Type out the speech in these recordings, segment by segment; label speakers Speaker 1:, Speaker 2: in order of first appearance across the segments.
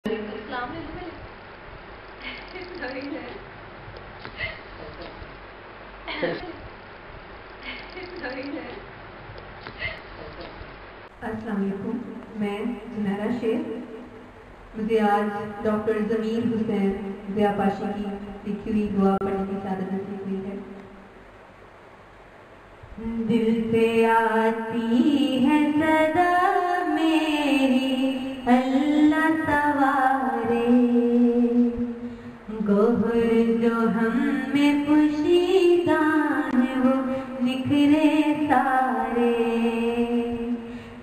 Speaker 1: अस्सलाम वालेकुम। मैं जुनैरा शेख। मुझे आज डॉक्टर ज़मीर हुसैन ज़ियापाशी की लिखी हुई दुआ पढ़ने की सादत नसीब हुई है। दिल से आती है सदा मेरी अल्लाह सवारे, गोहर जो हम में पुशीदा है वो निखरे सारे।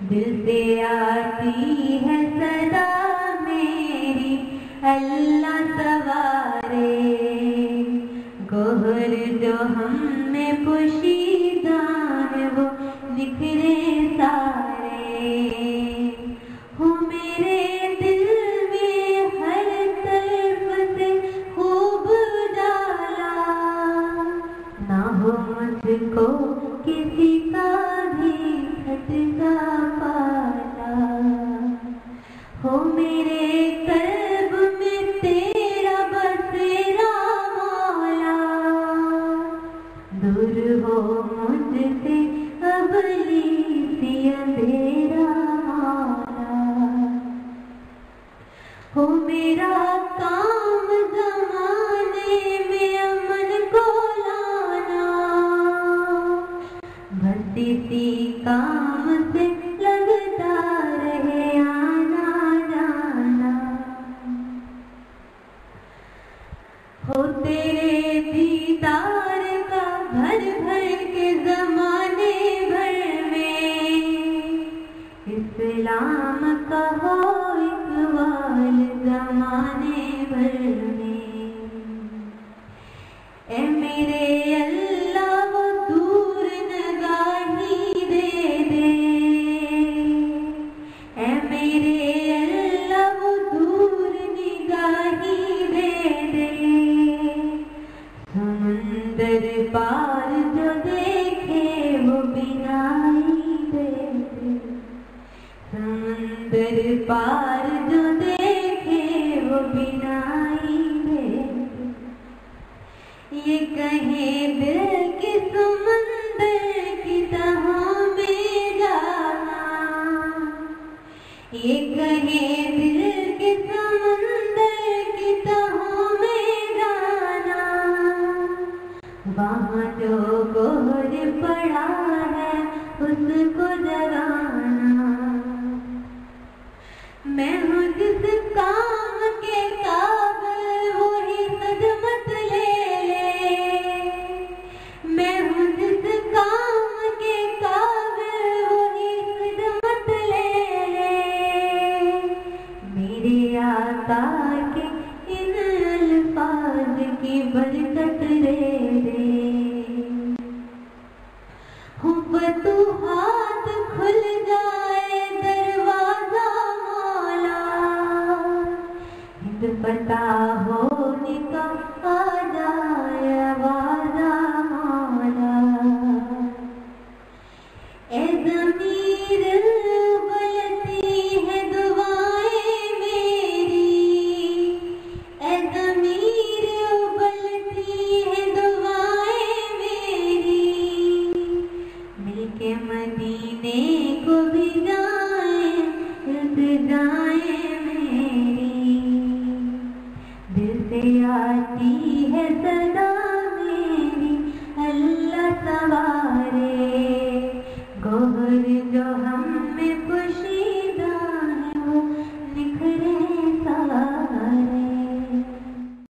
Speaker 1: दिल से आती है सदा मेरी अल्लाह सवारे, गोहर जो हम में पुशीदा है वो निखरे सारे। हो मेरे दिल में हर तरफ से खूब डाला, ना हो मुझको किसी का भी खटका पाला। हो मेरे कल्ब में तेरा बसेरा मौला, दूर हो मुझसे अबली अंधेरा मौला। हो मेरा काम ज़माने में अमन को लाना, बस इसी काम से लगता रहे आना जाना। हो तेरे दीदार का भर भर के ज़माने भर में इस्लाम का हो इकबाल ज़माने भर में। ए मेरे अल्लाह वो दूर नगाही दे दे, ए मेरे अल्लाह वो दूर निगाही दे दे। समुंदर पार जो देखे वो बिनाई दे दे, समुंदर पार जो देखे वो बिनाई दे दे। ये कहे दिल के समुंदर की तहों में जाना, ये कहे दिल के समुंदर की तहों में जाना। वहाँ जो गोहर पड़ा है उसको जगाना। मैं हूँ जिस काम के काबिल वही सजमत ले ले, मैं हूँ जिस काम के काबिल वही सजमत ले ले। मेरे आका के इन अल्फाज की बरकत ले ले। हूँ फतूहात खुल जाए दरवाजा मौला, हिंद फतह होने का आ जाए आवाज़ा मौला। ए ज़मीर उबलती है दुआएं मेरी, ए ज़मीर उबलती है दुआएं मेरी। मिलके मदीने को भी जाएं इल्तिजाएं मेरी। दिल से आती है सदा